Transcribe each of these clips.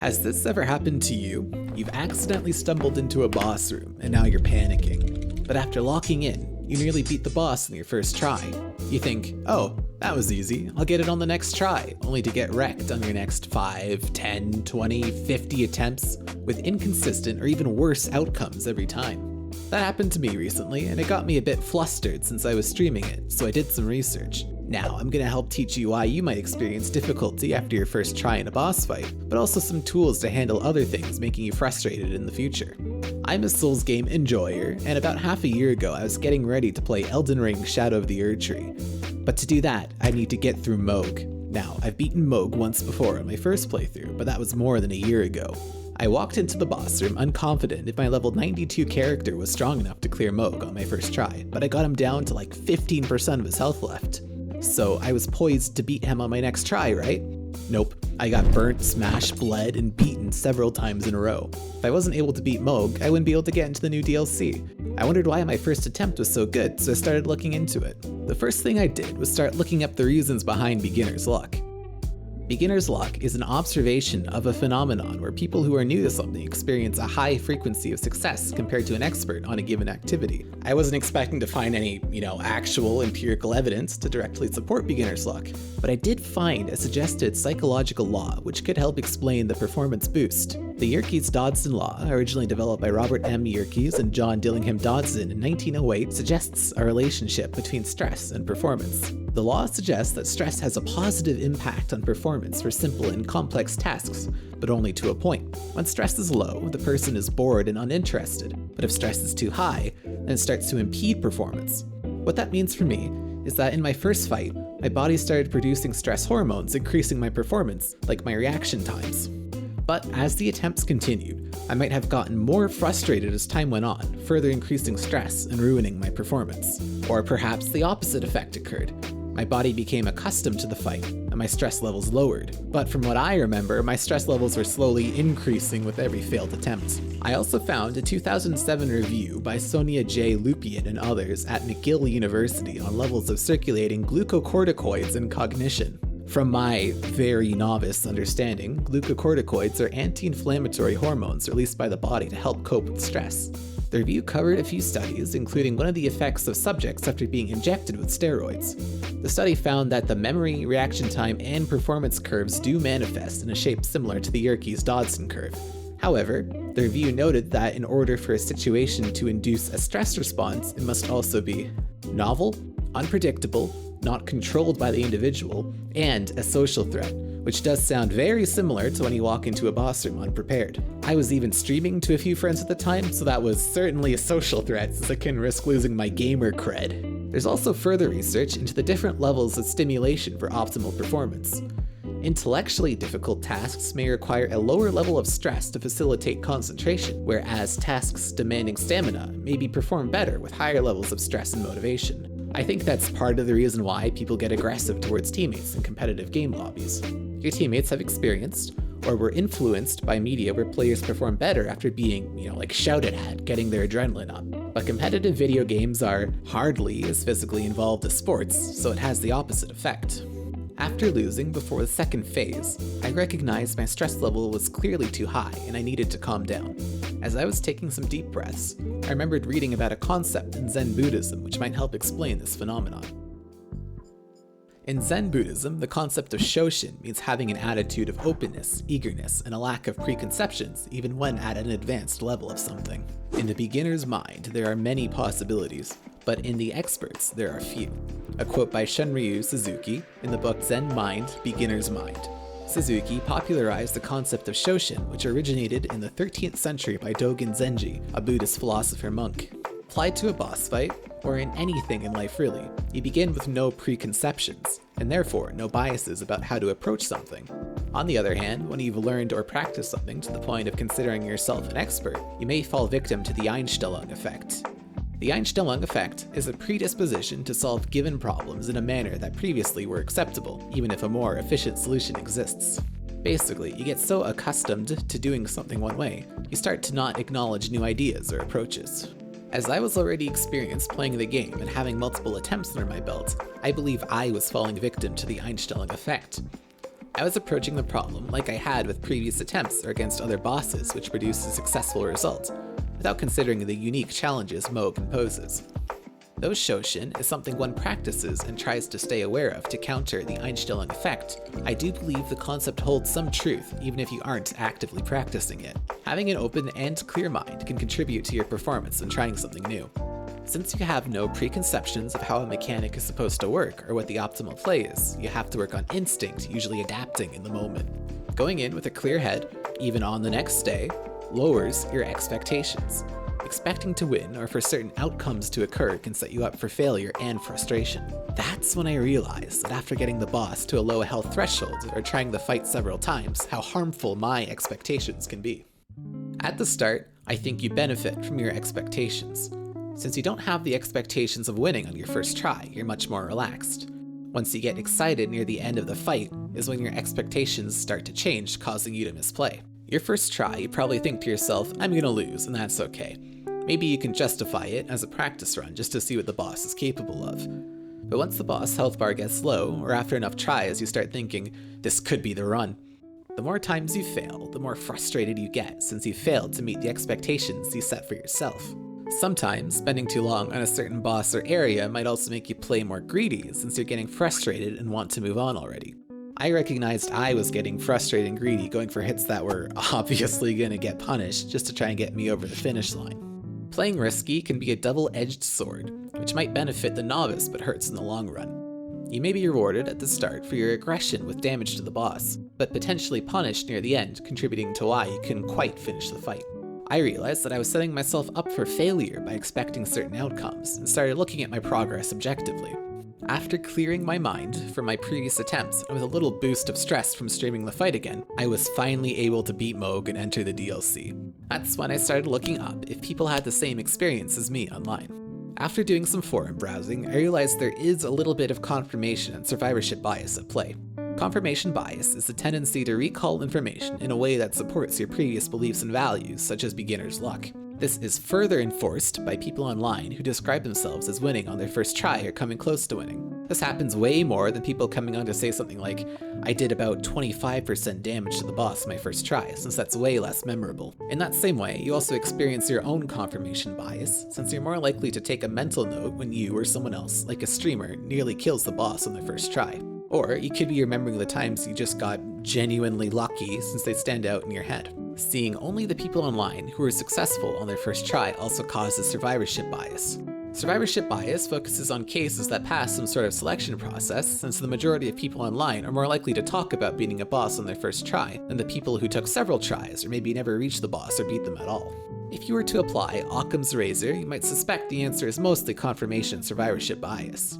Has this ever happened to you? You've accidentally stumbled into a boss room, and now you're panicking. But after locking in, you nearly beat the boss in your first try. You think, oh, that was easy, I'll get it on the next try, only to get wrecked on your next 5, 10, 20, 50 attempts, with inconsistent or even worse outcomes every time. That happened to me recently, and it got me a bit flustered since I was streaming it, so I did some research. Now, I'm gonna help teach you why you might experience difficulty after your first try in a boss fight, but also some tools to handle other things making you frustrated in the future. I'm a Souls game enjoyer, and about half a year ago I was getting ready to play Elden Ring Shadow of the Erdtree. But to do that, I need to get through Mohg. Now, I've beaten Mohg once before in my first playthrough, but that was more than a year ago. I walked into the boss room unconfident if my level 92 character was strong enough to clear Mohg on my first try, but I got him down to like 15% of his health left. So I was poised to beat him on my next try, right? Nope. I got burnt, smashed, bled, and beaten several times in a row. If I wasn't able to beat Mohg, I wouldn't be able to get into the new DLC. I wondered why my first attempt was so good, so I started looking into it. The first thing I did was start looking up the reasons behind beginner's luck. Beginner's luck is an observation of a phenomenon where people who are new to something experience a high frequency of success compared to an expert on a given activity. I wasn't expecting to find any, actual empirical evidence to directly support beginner's luck, but I did find a suggested psychological law which could help explain the performance boost. The Yerkes-Dodson law, originally developed by Robert M. Yerkes and John Dillingham Dodson in 1908, suggests a relationship between stress and performance. The law suggests that stress has a positive impact on performance for simple and complex tasks, but only to a point. When stress is low, the person is bored and uninterested, but if stress is too high, then it starts to impede performance. What that means for me is that in my first fight, my body started producing stress hormones, increasing my performance, like my reaction times. But as the attempts continued, I might have gotten more frustrated as time went on, further increasing stress and ruining my performance. Or perhaps the opposite effect occurred. My body became accustomed to the fight, and my stress levels lowered. But from what I remember, my stress levels were slowly increasing with every failed attempt. I also found a 2007 review by Sonia J. Lupien and others at McGill University on levels of circulating glucocorticoids in cognition. From my very novice understanding, glucocorticoids are anti-inflammatory hormones released by the body to help cope with stress. The review covered a few studies, including one of the effects of subjects after being injected with steroids. The study found that the memory, reaction time, and performance curves do manifest in a shape similar to the Yerkes-Dodson curve. However, the review noted that in order for a situation to induce a stress response, it must also be novel, unpredictable, not controlled by the individual, and a social threat, which does sound very similar to when you walk into a boss room unprepared. I was even streaming to a few friends at the time, so that was certainly a social threat since I couldn't risk losing my gamer cred. There's also further research into the different levels of stimulation for optimal performance. Intellectually difficult tasks may require a lower level of stress to facilitate concentration, whereas tasks demanding stamina may be performed better with higher levels of stress and motivation. I think that's part of the reason why people get aggressive towards teammates in competitive game lobbies. Your teammates have experienced or were influenced by media where players perform better after being, shouted at, getting their adrenaline up. But competitive video games are hardly as physically involved as sports, so it has the opposite effect. After losing before the second phase, I recognized my stress level was clearly too high and I needed to calm down. As I was taking some deep breaths, I remembered reading about a concept in Zen Buddhism which might help explain this phenomenon. In Zen Buddhism, the concept of shoshin means having an attitude of openness, eagerness, and a lack of preconceptions, even when at an advanced level of something. In the beginner's mind, there are many possibilities, but in the expert's, there are few. A quote by Shunryu Suzuki in the book Zen Mind, Beginner's Mind. Suzuki popularized the concept of shoshin, which originated in the 13th century by Dogen Zenji, a Buddhist philosopher monk. Applied to a boss fight, or in anything in life really, you begin with no preconceptions, and therefore no biases about how to approach something. On the other hand, when you've learned or practiced something to the point of considering yourself an expert, you may fall victim to the Einstellung effect. The Einstellung effect is a predisposition to solve given problems in a manner that previously were acceptable, even if a more efficient solution exists. Basically, you get so accustomed to doing something one way, you start to not acknowledge new ideas or approaches. As I was already experienced playing the game and having multiple attempts under my belt, I believe I was falling victim to the Einstellung effect. I was approaching the problem like I had with previous attempts or against other bosses which produced a successful result, without considering the unique challenges Mohg imposes. Though Shoshin is something one practices and tries to stay aware of to counter the Einstellung effect, I do believe the concept holds some truth even if you aren't actively practicing it. Having an open and clear mind can contribute to your performance when trying something new. Since you have no preconceptions of how a mechanic is supposed to work or what the optimal play is, you have to work on instinct, usually adapting in the moment. Going in with a clear head, even on the next day, lowers your expectations. Expecting to win or for certain outcomes to occur can set you up for failure and frustration. That's when I realized that after getting the boss to a low health threshold or trying the fight several times, how harmful my expectations can be. At the start, I think you benefit from your expectations. Since you don't have the expectations of winning on your first try, you're much more relaxed. Once you get excited near the end of the fight is when your expectations start to change, causing you to misplay. Your first try, you probably think to yourself, I'm gonna lose, and that's okay. Maybe you can justify it as a practice run just to see what the boss is capable of. But once the boss health bar gets low, or after enough tries, you start thinking, this could be the run. The more times you fail, the more frustrated you get since you failed to meet the expectations you set for yourself. Sometimes, spending too long on a certain boss or area might also make you play more greedy since you're getting frustrated and want to move on already. I recognized I was getting frustrated and greedy going for hits that were obviously gonna get punished just to try and get me over the finish line. Playing risky can be a double-edged sword, which might benefit the novice but hurts in the long run. You may be rewarded at the start for your aggression with damage to the boss, but potentially punished near the end, contributing to why you couldn't quite finish the fight. I realized that I was setting myself up for failure by expecting certain outcomes, and started looking at my progress objectively. After clearing my mind from my previous attempts, and with a little boost of stress from streaming the fight again, I was finally able to beat Mohg and enter the DLC. That's when I started looking up if people had the same experience as me online. After doing some forum browsing, I realized there is a little bit of confirmation and survivorship bias at play. Confirmation bias is the tendency to recall information in a way that supports your previous beliefs and values, such as beginner's luck. This is further enforced by people online who describe themselves as winning on their first try or coming close to winning. This happens way more than people coming on to say something like, I did about 25% damage to the boss my first try, since that's way less memorable. In that same way, you also experience your own confirmation bias, since you're more likely to take a mental note when you or someone else, like a streamer, nearly kills the boss on their first try. Or you could be remembering the times you just got genuinely lucky since they stand out in your head. Seeing only the people online who were successful on their first try also causes survivorship bias. Survivorship bias focuses on cases that pass some sort of selection process, since the majority of people online are more likely to talk about beating a boss on their first try than the people who took several tries or maybe never reached the boss or beat them at all. If you were to apply Occam's razor, you might suspect the answer is mostly confirmation survivorship bias.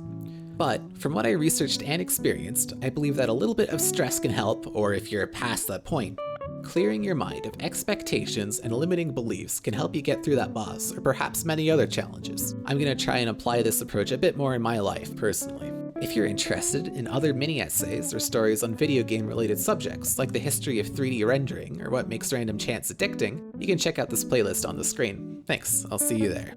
But from what I researched and experienced, I believe that a little bit of stress can help, or if you're past that point, clearing your mind of expectations and limiting beliefs can help you get through that boss, or perhaps many other challenges. I'm going to try and apply this approach a bit more in my life, personally. If you're interested in other mini-essays or stories on video game related subjects, like the history of 3D rendering or what makes random chance addicting, you can check out this playlist on the screen. Thanks, I'll see you there.